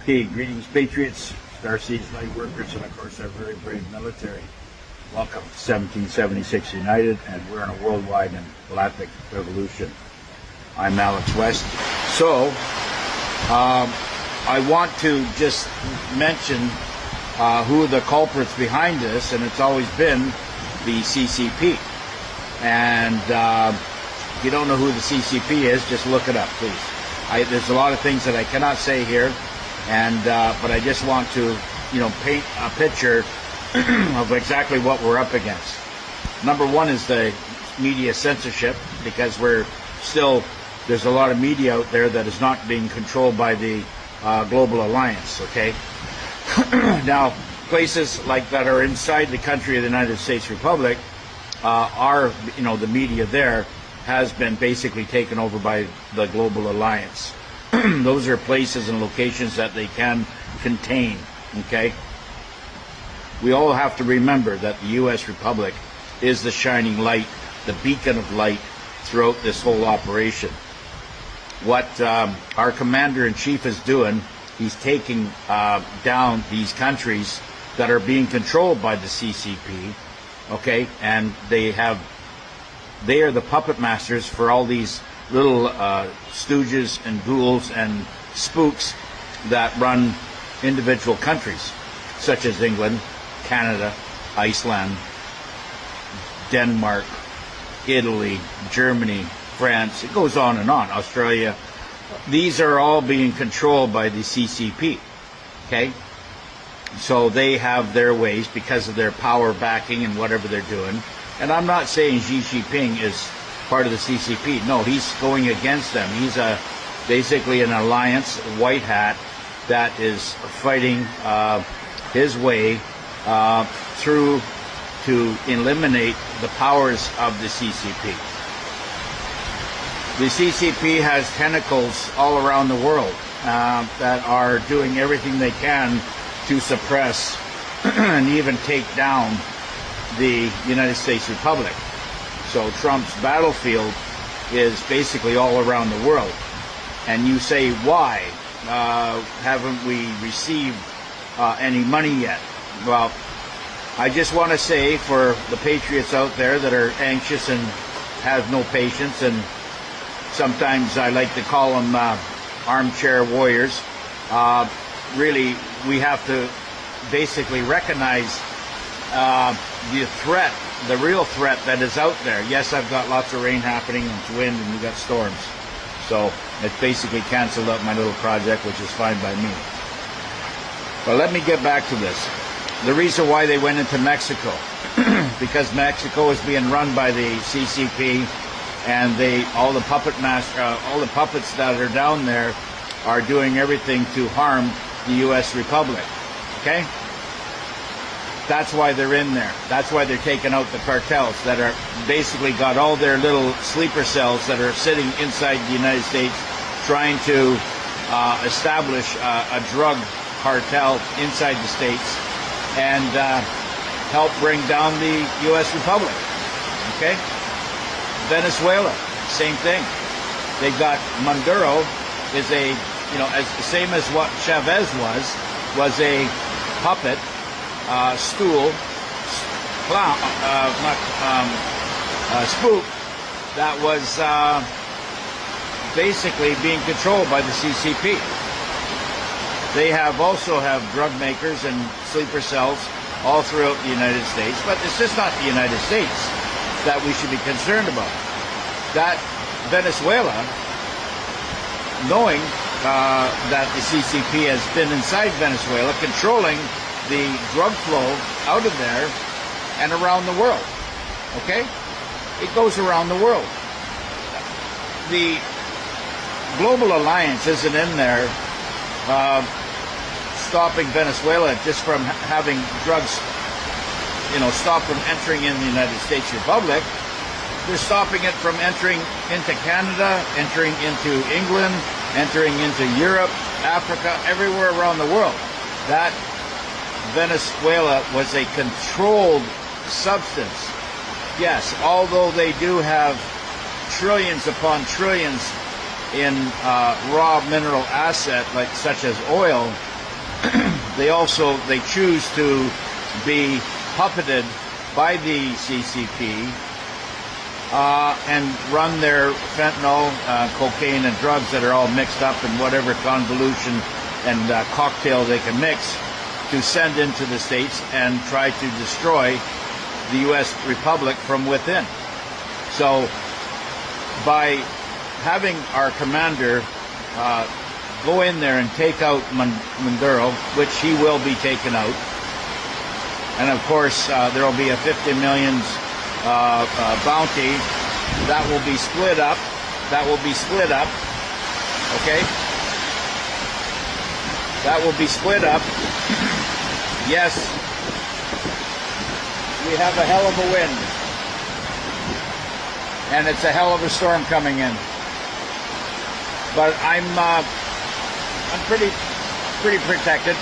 Okay, greetings Patriots, Starseeds, light workers, and of course our very brave military. Welcome to 1776 United, and we're in a worldwide and galactic revolution. I'm Alex West. So, I want to just mention who the culprits behind this, and it's always been the CCP. And if you don't know who the CCP is, just look it up, please. There's a lot of things that I cannot say here, and but I just want to, paint a picture of exactly what we're up against. Number one is the media censorship, because there's a lot of media out there that is not being controlled by the Global Alliance. Okay. Now, places like that are inside the country of the United States Republic the media there has been basically taken over by the Global Alliance. Those are places and locations that they can contain, okay? We all have to remember that the U.S. Republic is the shining light, the beacon of light throughout this whole operation. What our Commander-in-Chief is doing, he's taking down these countries that are being controlled by the CCP, okay? And they are the puppet masters for all these little stooges and ghouls and spooks that run individual countries, such as England, Canada, Iceland, Denmark, Italy, Germany, France. It goes on and on. Australia. These are all being controlled by the CCP, okay? So they have their ways because of their power backing and whatever they're doing. And I'm not saying Xi Jinping is part of the CCP. No, he's going against them. He's basically an alliance, white hat, that is fighting his way through to eliminate the powers of the CCP. The CCP has tentacles all around the world that are doing everything they can to suppress and even take down the United States Republic. So Trump's battlefield is basically all around the world. And you say, why haven't we received any money yet? Well, I just want to say for the patriots out there that are anxious and have no patience, and sometimes I like to call them armchair warriors, really we have to basically recognize the threat, the real threat that is out there. Yes, I've got lots of rain happening, and it's wind, and we've got storms. So it's basically canceled out my little project, which is fine by me. But let me get back to this. The reason why they went into Mexico, because Mexico is being run by the CCP, and all the puppets that are down there are doing everything to harm the U.S. Republic. Okay? That's why they're in there. That's why they're taking out the cartels that are basically got all their little sleeper cells that are sitting inside the United States trying to establish a drug cartel inside the States and help bring down the U.S. Republic. Okay? Venezuela, same thing. They got Maduro is as the same as what Chavez was a puppet, stool, clown, spook that was basically being controlled by the CCP. They also have drug makers and sleeper cells all throughout the United States, but it's just not the United States that we should be concerned about. That Venezuela, knowing that the CCP has been inside Venezuela, controlling the drug flow out of there and around the world. Okay? It goes around the world. The Global Alliance isn't in there stopping Venezuela just from having drugs, stopped from entering in the United States Republic. They're stopping it from entering into Canada, entering into England, entering into Europe, Africa, everywhere around the world. That Venezuela was a controlled substance. Yes, although they do have trillions upon trillions in raw mineral asset, such as oil, they choose to be puppeted by the CCP and run their fentanyl, cocaine, and drugs that are all mixed up in whatever convolution and cocktail they can mix to send into the States and try to destroy the U.S. Republic from within. So by having our commander go in there and take out Maduro, which he will be taken out, and of course there will be a 50 million bounty that will be split up. Okay? That will be split up. Yes, we have a hell of a wind, and it's a hell of a storm coming in. But I'm pretty protected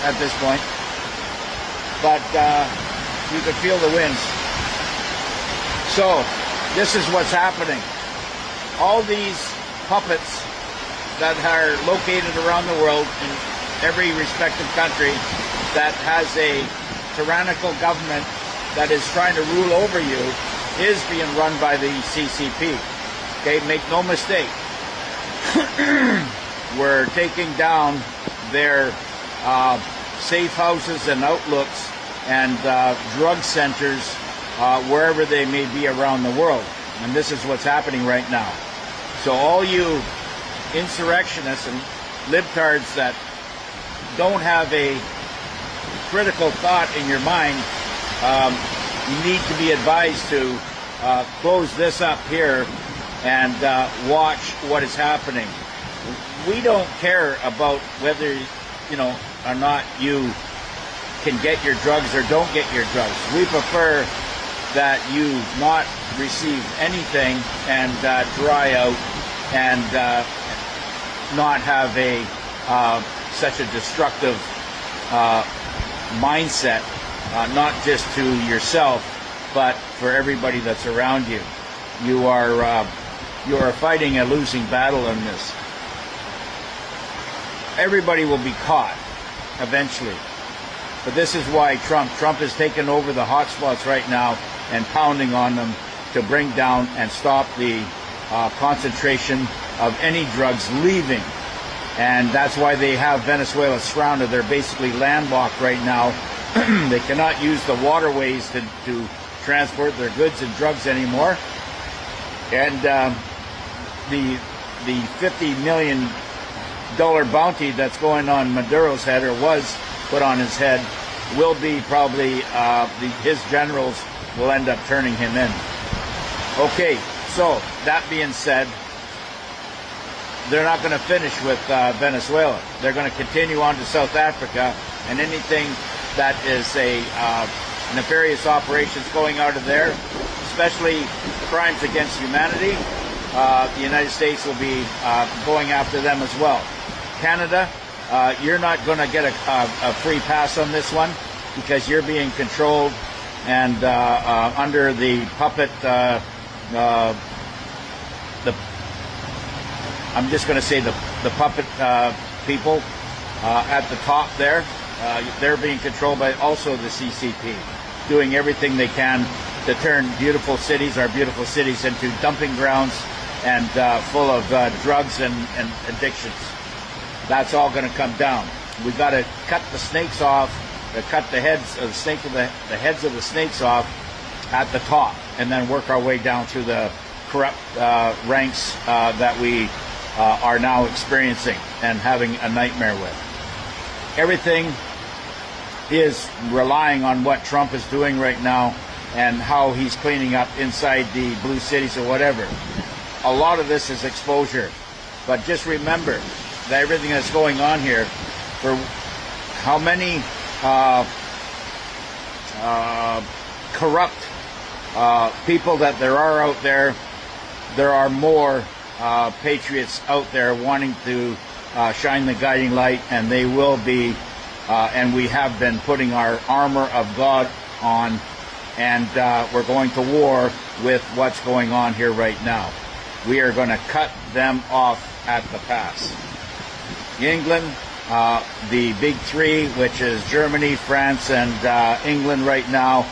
at this point. But you can feel the winds. So this is what's happening. All these puppets that are located around the world in every respective country that has a tyrannical government that is trying to rule over you is being run by the CCP. Okay, make no mistake. We're taking down their safe houses and outlooks and drug centers wherever they may be around the world. And this is what's happening right now. So all you insurrectionists and libtards that don't have a critical thought in your mind, you need to be advised to close this up here and watch what is happening. We don't care about whether, or not you can get your drugs or don't get your drugs. We prefer that you not receive anything and dry out and not have a such a destructive mindset, not just to yourself, but for everybody that's around you. You are fighting a losing battle in this. Everybody will be caught eventually. But this is why Trump has taken over the hot spots right now and pounding on them to bring down and stop the concentration of any drugs leaving. And that's why they have Venezuela surrounded. They're basically landlocked right now. They cannot use the waterways to transport their goods and drugs anymore. And the $50 million bounty that's going on Maduro's head, or was put on his head, will be probably his generals will end up turning him in. Okay, so that being said, they're not going to finish with Venezuela. They're going to continue on to South Africa, and anything that is a nefarious operations going out of there, especially crimes against humanity, the United States will be going after them as well. Canada, you're not going to get a free pass on this one because you're being controlled and under the puppet, I'm just going to say the puppet people at the top there. They're being controlled by also the CCP, doing everything they can to turn beautiful cities, our beautiful cities, into dumping grounds and full of drugs and addictions. That's all going to come down. We've got to cut the snakes off, cut the heads of the snake, the heads of the snakes off at the top, and then work our way down through the corrupt ranks that we are now experiencing and having a nightmare with. Everything is relying on what Trump is doing right now and how he's cleaning up inside the blue cities or whatever. A lot of this is exposure. But just remember that everything that's going on here, for how many corrupt people that there are out there are more patriots out there wanting to shine the guiding light, and they will be, and we have been putting our armor of God on, and we're going to war with what's going on here right now. We are going to cut them off at the pass. England, The big three, which is Germany, France, and England right now.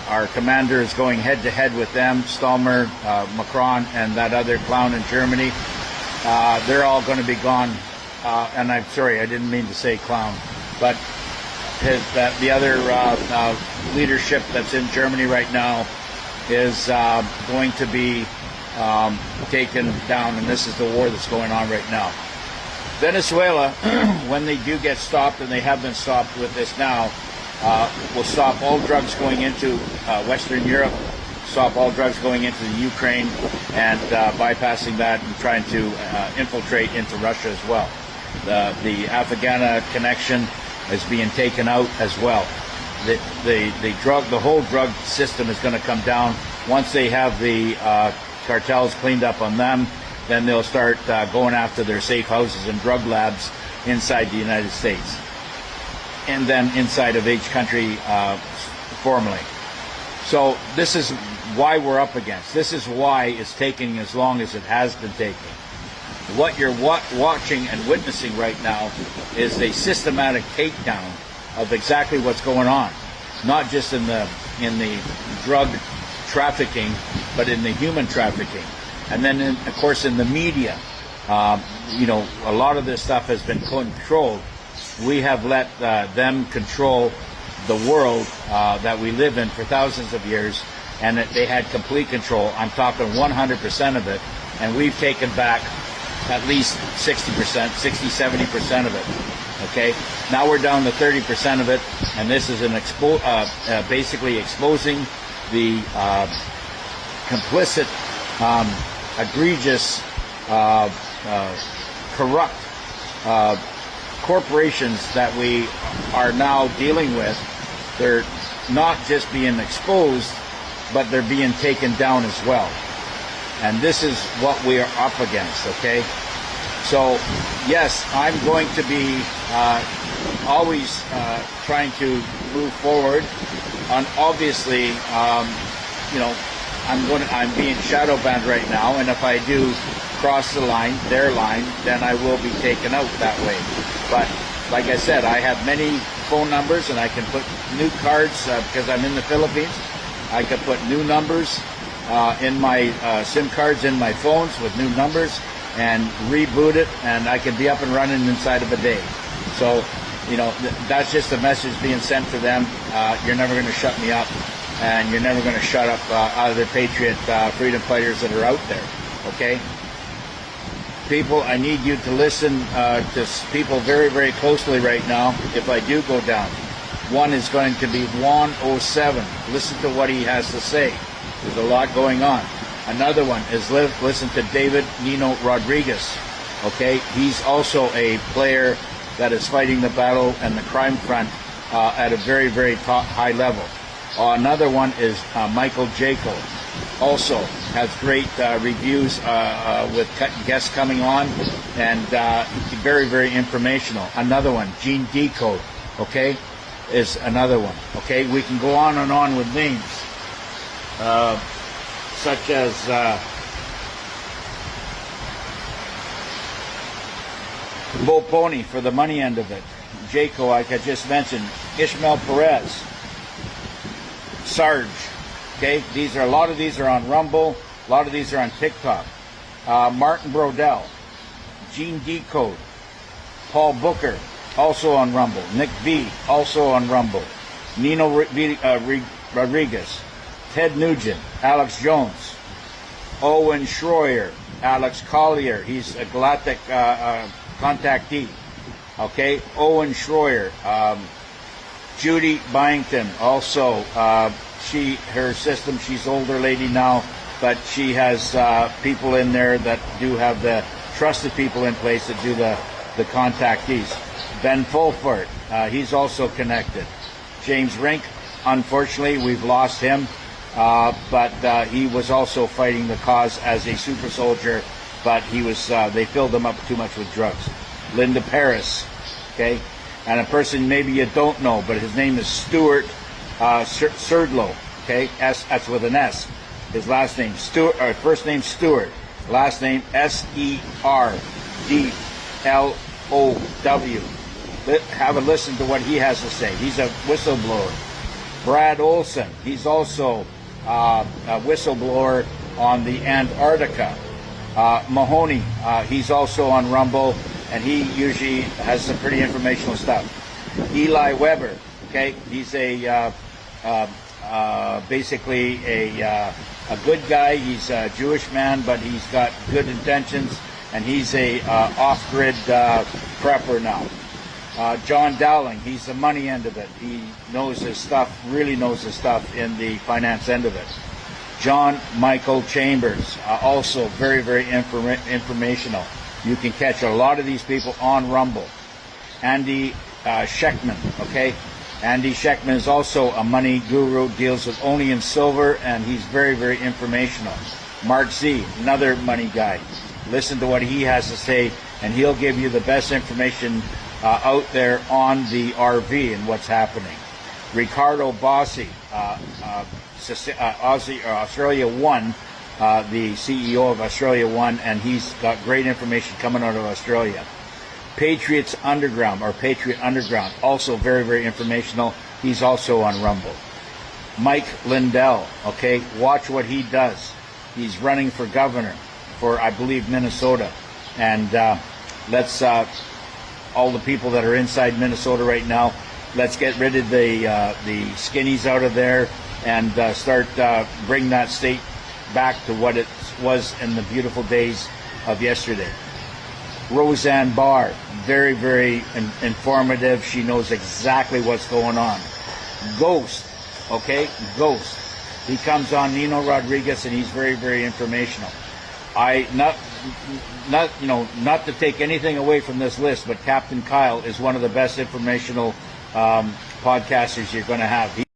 Our commander is going head-to-head with them, Stallmer, Macron, and that other clown in Germany. They're all going to be gone. And I'm sorry, I didn't mean to say clown. But the other leadership that's in Germany right now is going to be taken down, and this is the war that's going on right now. Venezuela, when they do get stopped, and they have been stopped with this now, will stop all drugs going into Western Europe, stop all drugs going into the Ukraine, and bypassing that and trying to infiltrate into Russia as well. The Afghana connection is being taken out as well. The whole drug system is going to come down. Once they have the cartels cleaned up on them, then they'll start going after their safe houses and drug labs inside the United States, and then inside of each country formally. So this is why we're up against. This is why it's taking as long as it has been taking. What you're watching and witnessing right now is a systematic takedown of exactly what's going on, not just in the drug trafficking, but in the human trafficking. And then, of course, in the media, a lot of this stuff has been controlled. We have let them control the world that we live in for thousands of years, and they had complete control. I'm talking 100% of it, and we've taken back at least 60%, 60, 70% of it. Okay, now we're down to 30% of it, and this is basically exposing the complicit, egregious, corrupt corporations that we are now dealing with. They're not just being exposed, but they're being taken down as well. And this is what we are up against, okay? So, yes, I'm going to be always trying to move forward. And obviously, I'm being shadow banned right now, and if I do cross their line, then I will be taken out that way. But like I said, I have many phone numbers, and I can put new cards because I'm in the Philippines. I can put new numbers in my SIM cards in my phones with new numbers and reboot it, and I can be up and running inside of a day. So, that's just a message being sent to them. You're never going to shut me up, and you're never going to shut up other patriot freedom fighters that are out there, okay? People, I need you to listen to people very, very closely right now if I do go down. One is going to be Juan 07. Listen to what he has to say. There's a lot going on. Another one is listen to David Nino Rodriguez. Okay, he's also a player that is fighting the battle and the crime front at a very, very high level. Another one is Michael Jaco. Also has great reviews with guests coming on, and very, very informational. Another one, Gene Decode, okay, is another one. Okay, we can go on and on with names. Such as Bo Pony for the money end of it, Jaco, like I just mentioned, Ishmael Perez, Sarge. Okay, a lot of these are on Rumble, a lot of these are on TikTok. Martin Brodell, Gene Decode, Paul Booker, also on Rumble. Nick V, also on Rumble. Nino Rodriguez, Ted Nugent, Alex Jones, Owen Schroyer, Alex Collier, he's a galactic contactee. Okay, Owen Schroyer, Judy Byington, also her system, she's older lady now, but she has people in there that do have the trusted people in place that do the contactees. Ben Fulford, he's also connected. James Rink, unfortunately, we've lost him. But he was also fighting the cause as a super soldier, but they filled him up too much with drugs. Linda Paris, okay, and a person maybe you don't know, but his name is Stuart Serdlow, okay, that's with an S. His last name first name Stuart, last name Serdlow, Have a listen to what he has to say. He's a whistleblower. Brad Olson, he's also a whistleblower on the Antarctica. Mahoney, he's also on Rumble, and he usually has some pretty informational stuff. Eli Weber, okay, he's basically a good guy. He's a Jewish man, but he's got good intentions, and he's a off-grid prepper now. John Dowling, he's the money end of it. He knows his stuff, really knows his stuff in the finance end of it. John Michael Chambers, also very, very informational. You can catch a lot of these people on Rumble. Andy Scheckman, okay? Andy Scheckman is also a money guru, deals with only in silver, and he's very, very informational. Mark Z, another money guy. Listen to what he has to say, and he'll give you the best information out there on the RV and what's happening. Ricardo Bossi, Australia One, the CEO of Australia One, and he's got great information coming out of Australia. Patriots Underground, or Patriot Underground, also very, very informational. He's also on Rumble. Mike Lindell, okay, watch what he does. He's running for governor for, I believe, Minnesota. And let's, all the people that are inside Minnesota right now, let's get rid of the skinnies out of there and start bring that state back to what it was in the beautiful days of yesterday. Roseanne Barr, very, very informative. She knows exactly what's going on. Ghost, okay, Ghost. He comes on Nino Rodriguez, and he's very, very informational. Not to take anything away from this list, but Captain Kyle is one of the best informational podcasters you're going to have.